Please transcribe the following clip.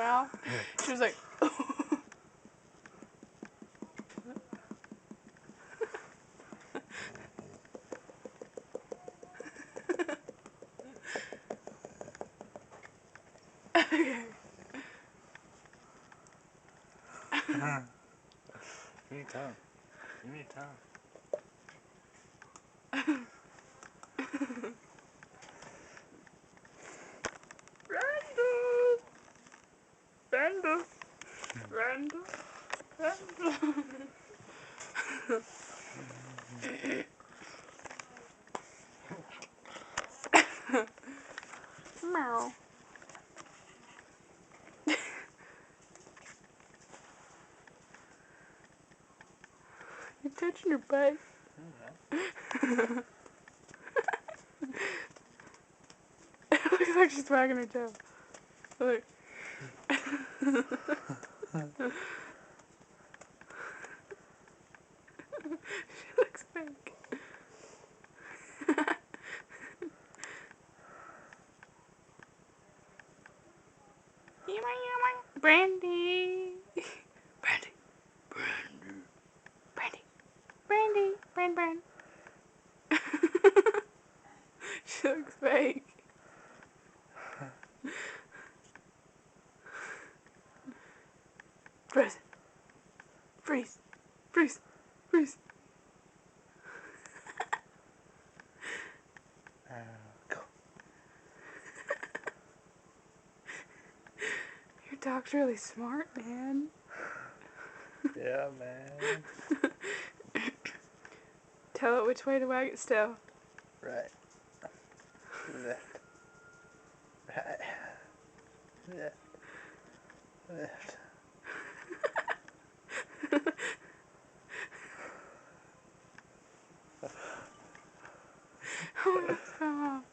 mouth. She was like, okay. You need tongue. You need tongue. Randall. Randall. Randall. Meow. You're touching your butt. It looks like she's wagging her tail. Look. She looks fake. Brandy. Brandy. Brandy. Brandy. Brandy. Brand. She looks fake. Freeze. Freeze. Freeze. Freeze. Go. Your dog's really smart, man. Yeah, man. Tell it which way to wag its tail. Right. Left. Right. Left. Left. Oh, it's come off.